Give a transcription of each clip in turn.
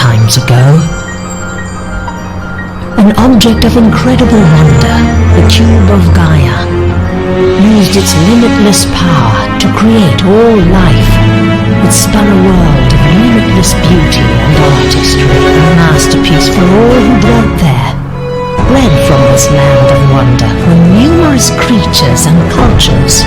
lifetimes ago. An object of incredible wonder, the cube of Gaia, used its limitless power to create all life. It spun a world of limitless beauty and artistry, a masterpiece for all who dwelt there. Bred from this land of wonder were numerous creatures and cultures.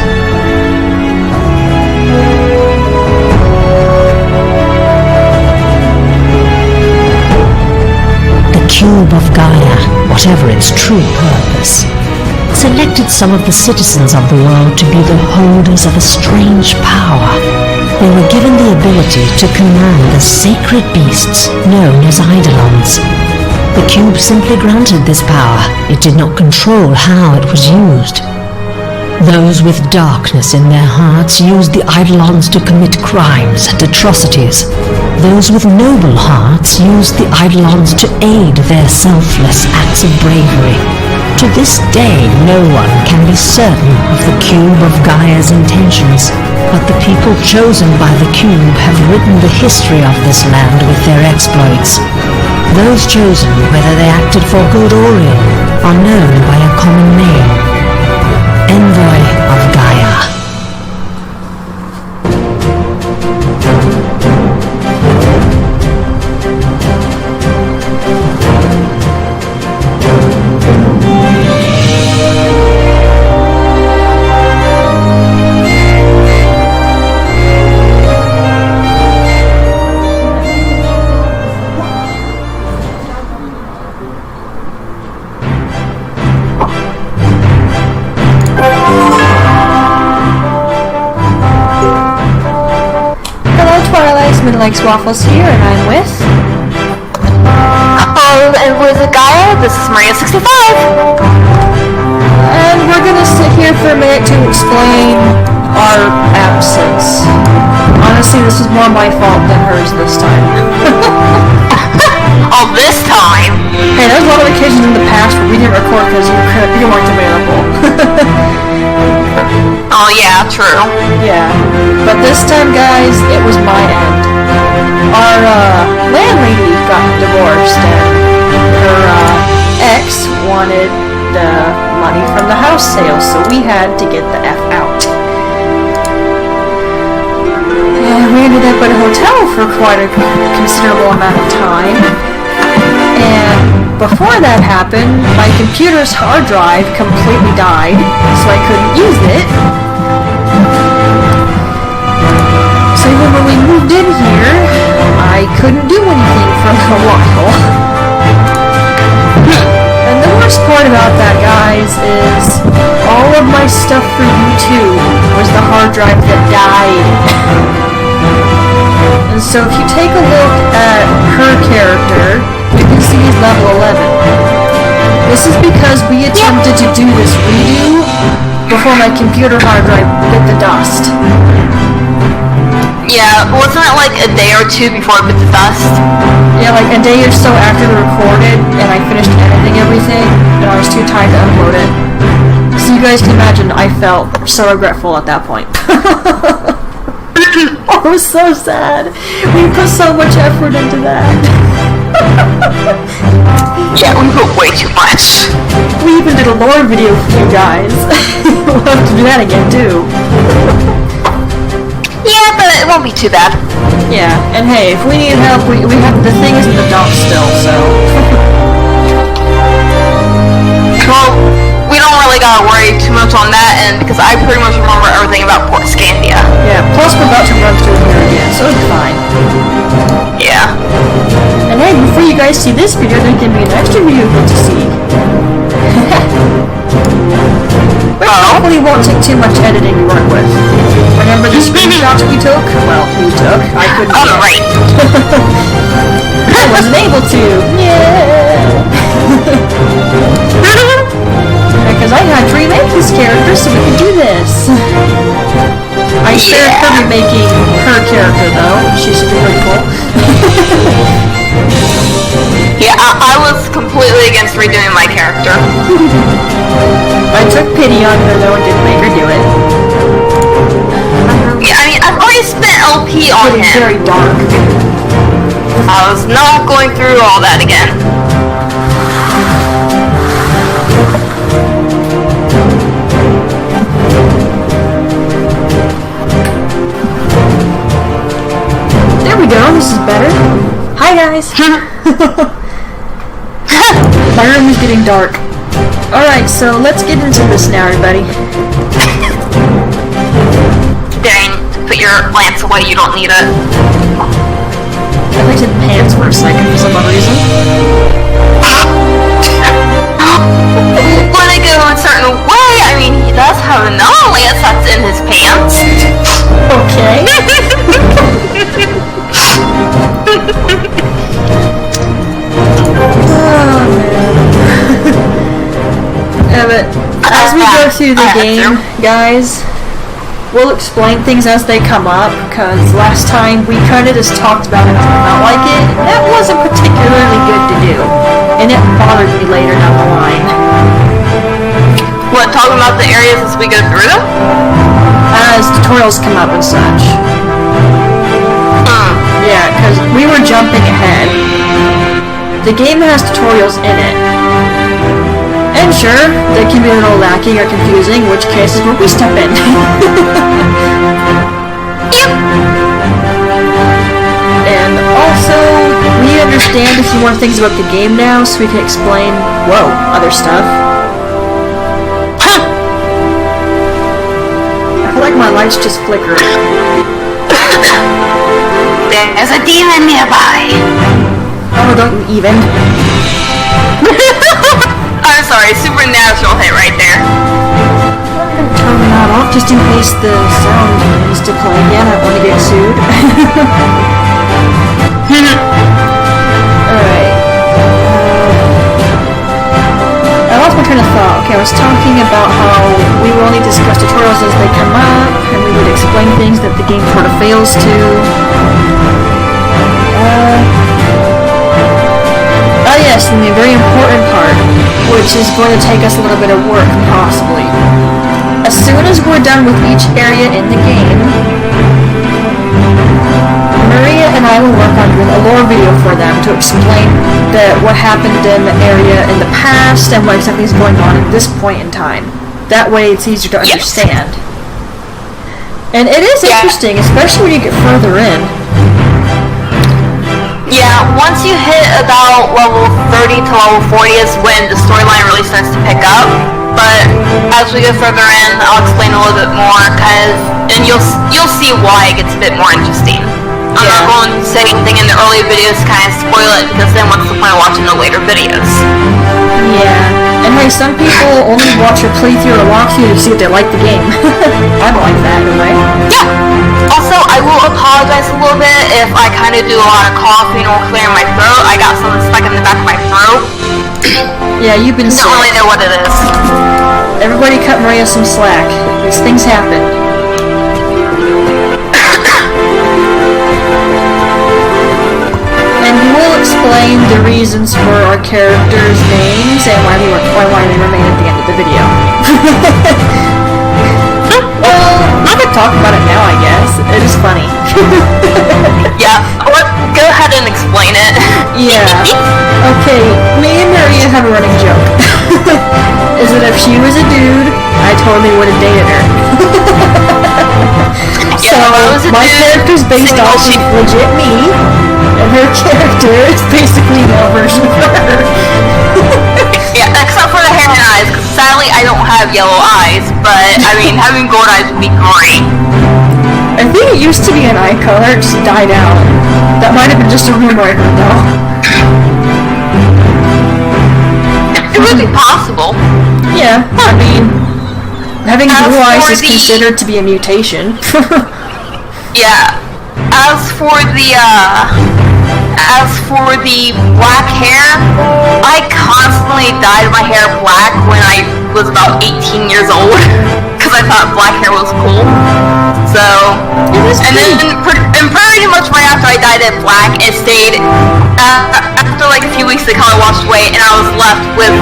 The cube of Gaia, whatever its true purpose, selected some of the citizens of the world to be the holders of a strange power. They were given the ability to command the sacred beasts known as eidolons. The cube simply granted this power. It did not control how it was used. Those with darkness in their hearts used the eidolons to commit crimes and atrocities. Those with noble hearts used the eidolons to aid their selfless acts of bravery. To this day, no one can be certain of the cube of Gaia's intentions, but the people chosen by the cube have written the history of this land with their exploits. Those chosen, whether they acted for good or ill, are known by a common name: Envoy of Gaia. Midna Likes Waffles here, and I'm with... and with Gaia, this is Maria65. And we're gonna sit here for a minute to explain our absence. Honestly, this is more my fault than hers this time. Oh, this time? Hey, there's a lot of occasions in the past where we didn't record because you weren't available. Oh yeah, true. Yeah, but this time, guys, it was my end. Our landlady got divorced, and her ex wanted the money from the house sale, so we had to get the F out. And we ended up at a hotel for quite a considerable amount of time. And before that happened, my computer's hard drive completely died, so I couldn't use it. So even when we moved in here, I couldn't do anything for a while. And the worst part about that, guys, is all of my stuff for YouTube was the hard drive that died. And so if you take a look at her character, you can see he's level 11. This is because we attempted to do this redo before my computer hard drive bit the dust. Yeah, wasn't it like a day or two before it bit the dust? Yeah, like a day or so after we recorded, and I finished editing everything, and I was too tired to upload it. So you guys can imagine I felt so regretful at that point. Oh, it was so sad. We put so much effort into that. Yeah, we put way too much. We even did a lore video for you guys. We'll have to do that again, too. Yeah, but it won't be too bad. Yeah, and hey, if we need help, we have the thing is in the dump still, so... Well, we don't really gotta worry too much on that end, because I pretty much remember everything about Port Skandia. Yeah, plus we're about to run through here again, so it's fine. Yeah. And hey, before you guys see this video, there can be an extra video you get to see. Which hopefully won't take too much editing to work with. Remember the screenshots we took? Well, we took. I couldn't. Oh, right. I wasn't able to. Yeah. Because I had to remake this character so we could do this. I shared her remaking her character though. She's super pretty cool. Yeah, I was completely against redoing my character. I took pity on her though and didn't make her do it. Yeah, I mean, I've already spent LP on him. Very dark. I was not going through all that again. There we go, this is better. Hi guys! My room is getting dark. Alright, so let's get into this now, everybody. Dang, put your lance away, you don't need it. I thought you said pants for a second for some odd reason. When I go a certain way, I mean, he does have another lance that's in his pants. Okay. Oh, man. Yeah, but as we go through the game, guys, we'll explain things as they come up, because last time we kind of just talked about it and felt like it. That wasn't particularly good to do, and it bothered me later down the line. What, talking about the areas as we go through them? As tutorials come up and such. Yeah, because we were jumping ahead. The game has tutorials in it. And sure, they can be a little lacking or confusing, which case is where we step in. And also, we understand a few more things about the game now, so we can explain, whoa, other stuff. I feel like my lights just flickered. There's a demon nearby. Oh, don't you even. I'm sorry, supernatural hit right there. I'm gonna turn that off just in case the sound is to play again. I don't want to get sued. Alright. I lost my train of thought. Okay, I was talking about how we will only discuss tutorials as they come up, and we would explain things that the game sort of fails to. Oh yes, and the very important part, which is going to take us a little bit of work, possibly. As soon as we're done with each area in the game, Maria and I will work on doing a lore video for them to explain what happened in the area in the past and what exactly is going on at this point in time. That way it's easier to understand. And it is interesting, especially when you get further in. Yeah, once you hit about level 30 to level 40 is when the storyline really starts to pick up. But as we go further in, I'll explain a little bit more, and you'll see why it gets a bit more interesting. I'm not going to say anything in the early videos to kind of spoil it, because then what's the point of watching the later videos? Yeah, and hey, some people only watch your playthrough or walkthrough to see if they like the game. I don't like that, right? Yeah. Also, I will apologize a little bit if I kind of do a lot of coughing or clearing my throat. I got something stuck in the back of my throat. Yeah, you've been sick. Don't really know what it is. Everybody cut Maria some slack. These things happen. And we will explain the reasons for our characters' names and why they remain at the end of the video. Well, I could talk about it now, I guess. It is funny. Yeah, go ahead and explain it. Yeah. Okay, me and Maria have a running joke. Is that if she was a dude, I totally would have dated her. So, my character's based off of legit me, and her character is basically no version of her. Yeah, except for the hair and eyes, because sadly I don't have yellow eyes, but I mean, having gold eyes would be great. I think it used to be an eye color, it just died out. That might have been just a rumor I heard though. It would be possible. Yeah, I mean, having blue eyes is considered to be a mutation. Yeah. As for the black hair, I constantly dyed my hair black when I was about 18 years old, because I thought black hair was cool. So, and pretty much right after I dyed it black, it stayed, after like a few weeks the color washed away, and I was left with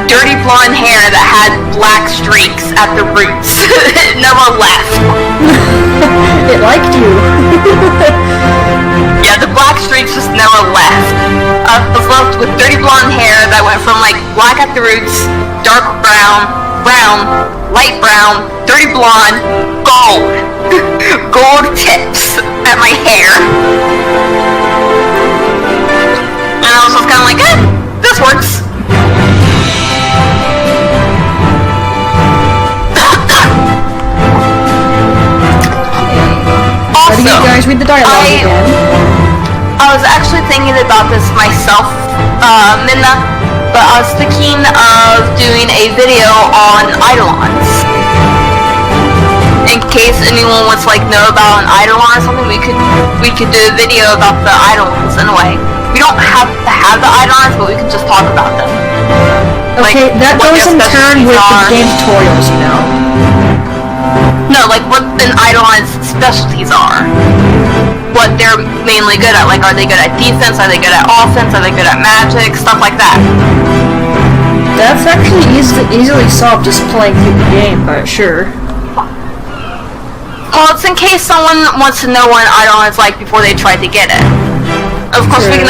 dirty blonde hair that had black streaks at the roots. It never left. It liked you. Yeah, the black streaks black at the roots, dark brown, brown, light brown, dirty blonde, gold. Gold tips at my hair. And I was just kind of like, this works. How do you guys read the dialogue again? I was actually thinking about this myself, Midna, but I was thinking of doing a video on Eidolons. In case anyone wants to know about an Eidolon or something, we could do a video about the Eidolons in a way. We don't have to have the Eidolons, but we can just talk about them. Okay, that goes in turn with the game tutorials, you know. No, what an Eidolon's specialties are. What they're mainly good at. Are they good at defense? Are they good at offense? Are they good at magic? Stuff like that. That's actually easily solved just playing through the game, but sure. Well, it's in case someone wants to know what an Eidolon is like before they try to get it. Of course, we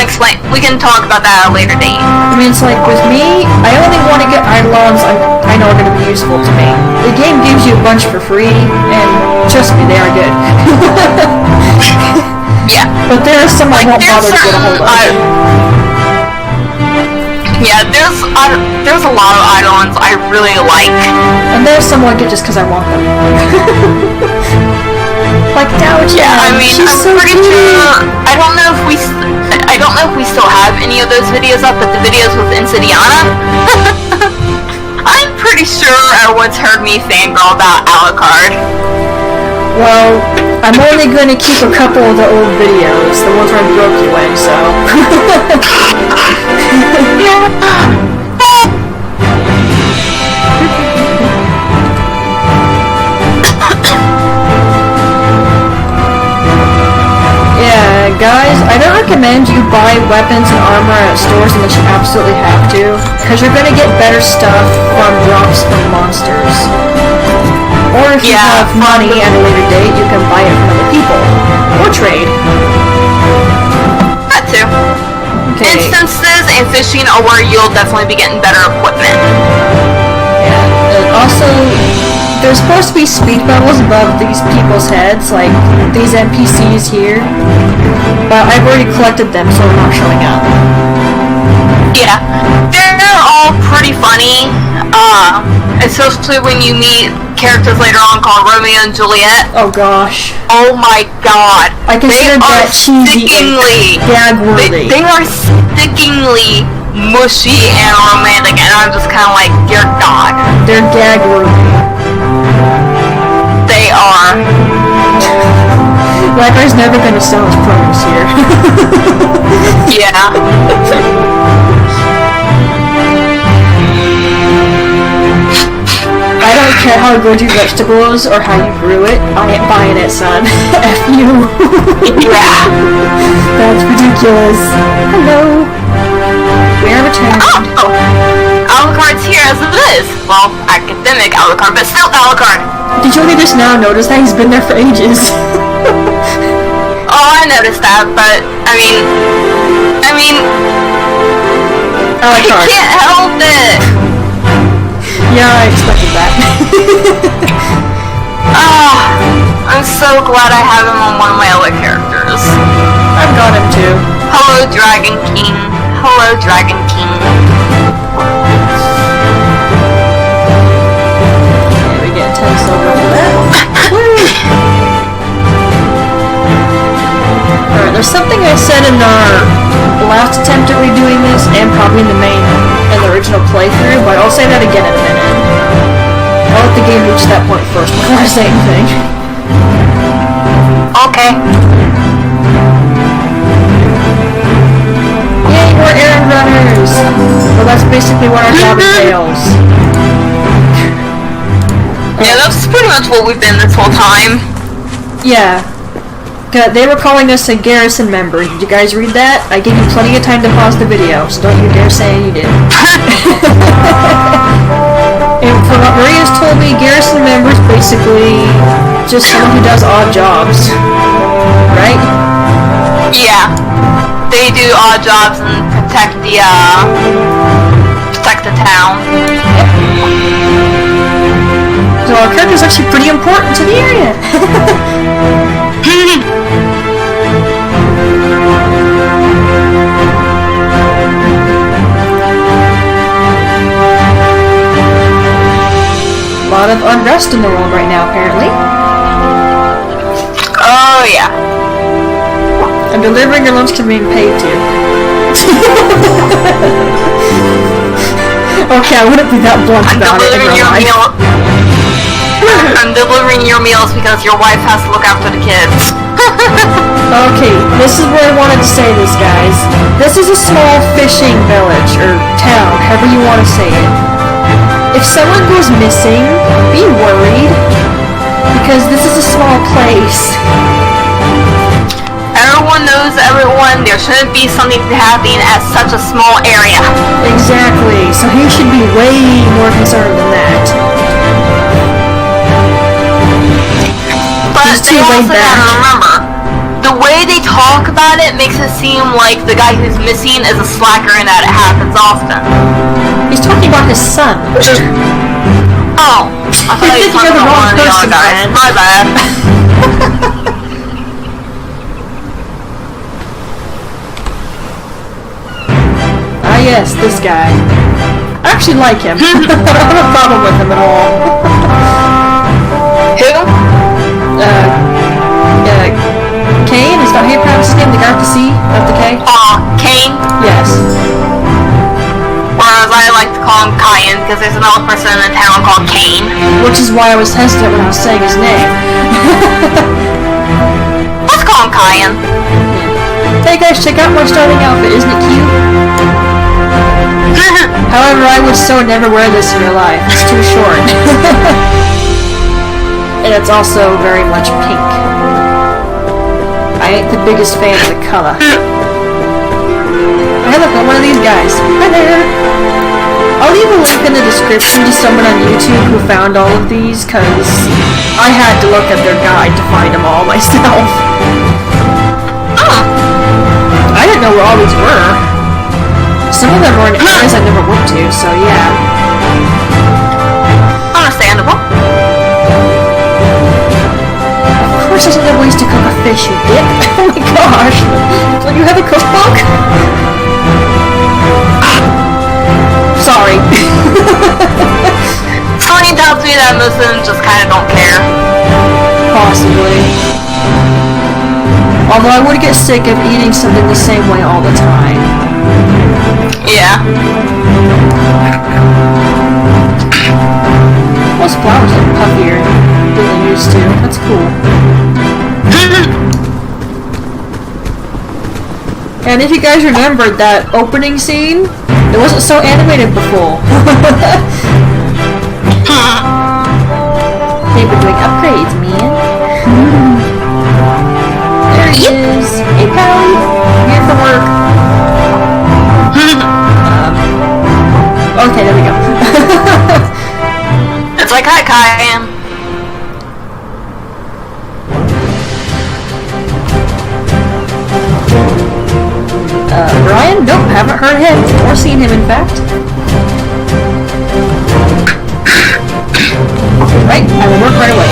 can talk about that at a later date. I mean, it's with me, I only want to get Eidolons I know are going to be useful to me. The game gives you a bunch for free, and trust me, they are good. Yeah. But there are some I won't bother to get a hold of. Yeah, there's a lot of Eidolons I really like. And there's some I get just because I want them. Yeah, I mean, I'm pretty sure. I don't know if we still have any of those videos up, but the videos with Insidiana, I'm pretty sure everyone's heard me fangirl about Alucard. Well, I'm only going to keep a couple of the old videos, the ones where I broke you in, so. Guys, I don't recommend you buy weapons and armor at stores unless you absolutely have to, because you're going to get better stuff from drops from monsters. Or if you have money at a later date, you can buy it from other people. Or trade. That too. Okay. Instances and fishing are where you'll definitely be getting better equipment. Yeah, and also, there's supposed to be speed bubbles above these people's heads, like these NPCs here. But I've already collected them, so they're not showing up. Yeah, they're all pretty funny, especially when you meet characters later on called Romeo and Juliet. Oh gosh. Oh my god. I consider that cheesy and gag-worthy. They are stickingly mushy and romantic, and I'm just kind of like, dear god. They're gag-worthy. They are. Library's never gonna sell its produce here. Yeah. I don't care how good your vegetable is or how you grew it. I ain't buying it, son. F you. Yeah. That's ridiculous. Hello. We are returned. Oh! Alucard's here as it is. Well, academic Alucard, but still Alucard. Did you only just now notice that he's been there for ages? Oh, I noticed that, but I mean, Alucard. I can't help it. Yeah, I expected that. I'm so glad I have him on one of my other characters. I've got him too. Hello, Dragon King. Hello, Dragon King. Yeah, we get 10 silver for that. Alright, there's something I said in our last attempt at redoing this, and probably in the original playthrough, but I'll say that again in a minute. I'll let the game reach that point first before I say anything. Okay. Yay, we're errand runners! Well, that's basically what our job entails. Yeah, that's pretty much what we've been this whole time. Yeah. They were calling us a garrison member. Did you guys read that? I gave you plenty of time to pause the video, so don't you dare say you did. And from what Maria's told me, garrison members basically just someone who does odd jobs. Right? Yeah. They do odd jobs and protect protect the town. So our character's actually pretty important to the area. A lot of unrest in the world right now, apparently. Oh yeah. I'm delivering your lunch to being paid to. Okay, I wouldn't be that blunt about it in real life. I'm delivering your meals because your wife has to look after the kids. Okay, this is where I wanted to say this, guys. This is a small fishing village, or town, however you want to say it. If someone goes missing, be worried, because this is a small place. Everyone knows everyone. There shouldn't be something happening at such a small area. Exactly, so he should be way more concerned than that. But they also gotta remember, the way they talk about it makes it seem like the guy who's missing is a slacker and that it happens often. He's talking about his son. Oh, I thought he was talking about one of the other guys. My bad. Ah yes, this guy. I actually like him. I don't have a problem with him at all. Who? Kane? Is that how you pronounce his name? The guy with the C? Not the K? Kane? Yes. Whereas I like to call him Kyan because there's another person in the town called Kane. Which is why I was hesitant when I was saying his name. Let's call him Kyan. Hey guys, check out my starting outfit. Isn't it cute? However, I would so never wear this in real life. It's too short. And it's also very much pink. I ain't the biggest fan of the color. Hey look, I'm one of these guys. Hi there! I'll leave a link in the description to someone on YouTube who found all of these, cause I had to look at their guide to find them all myself. I didn't know where all these were. Some of them were in areas I never went to, so yeah. Understandable. Of course there's other ways to cook a fish, you dick. Oh my gosh. Don't you have a cookbook? Sorry. Something tells me that most of them just kind of don't care. Possibly. Although I would get sick of eating something the same way all the time. Yeah. Most flowers look puffier than they used to. That's cool. And if you guys remembered that opening scene, it wasn't so animated before. They were doing upgrades, man. There he is. Hey, Pally. I'm here for work. Okay, there we go. It's like, hi, Kyan. Brian? Nope, haven't heard him or seen him, in fact. Right, I will work right away.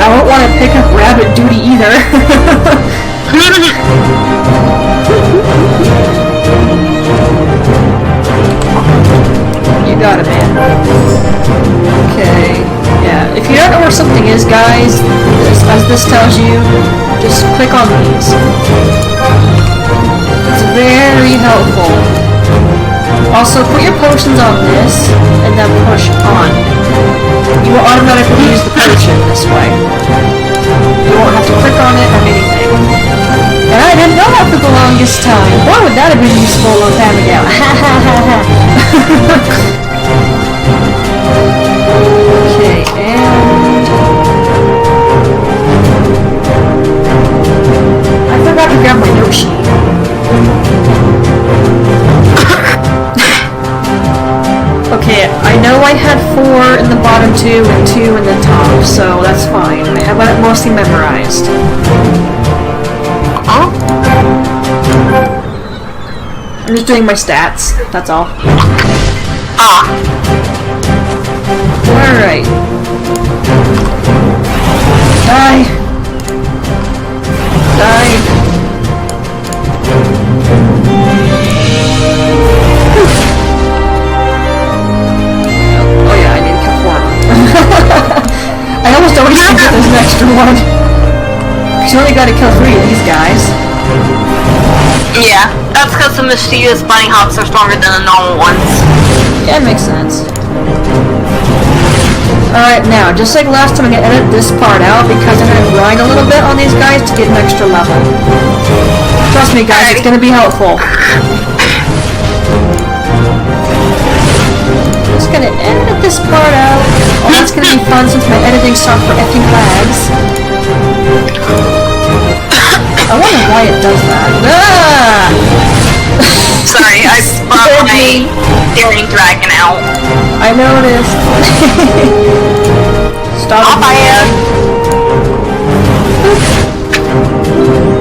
I won't want to pick up rabbit duty either. You got it, man. Okay. Yeah, if you don't know where something is, guys, as this tells you, just click on these. It's very helpful. Also, put your potions on this, and then push on. You will automatically use the potion this way. You won't have to click on it or anything. And I didn't know that for the longest time. Boy, would that have been useful a long time ago. Okay, and... I forgot to grab my note sheet. Okay, Okay, I know I had 4 in the bottom 2 and 2 in the top, so that's fine. I have it mostly memorized. Huh? I'm just doing my stats, that's all. Ah. Alright. Die! Die! Oh yeah, I need to kill 4 of them. I almost always think that there's an extra one. Cause you only gotta kill 3 of these guys. Yeah, that's because the mischievous bunny hops are stronger than the normal ones. Yeah, it makes sense. Alright, now, just like last time, I'm gonna edit this part out because I'm gonna grind a little bit on these guys to get an extra level. Trust me, guys, it's gonna be helpful. Just gonna edit this part out. Oh, that's gonna be fun since my editing software effing lags. I wonder why it does that. Ah! Sorry, I brought my daring dragon out. I noticed. Stop. I'll buy it.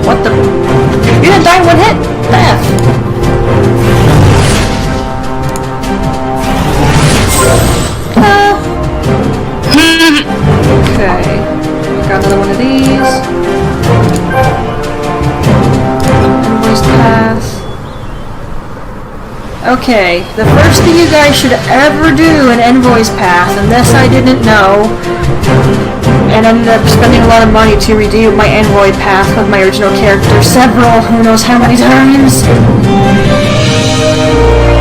What the? You're gonna die in 1 hit? The F? Okay. Got another one of these. Invoice pass. Okay, the first thing you guys should ever do in Envoy's Path, and this I didn't know, and ended up spending a lot of money to redo my Envoy Path with my original character who knows how many times,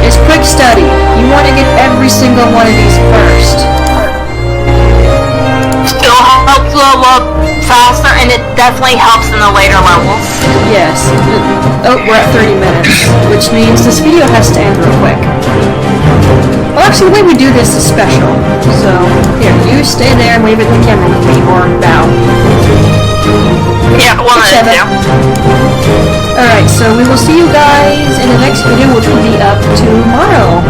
is quick study. You want to get every single one of these first. Still helps level up faster, and it definitely helps in the later levels. Yes. Oh, we're at 30 minutes, which means this video has to end real quick. Well, actually, the way we do this is special. So, here, you stay there and wave at the camera with me, or bow. Yeah, one of the two. Alright, so we will see you guys in the next video, which will be up tomorrow.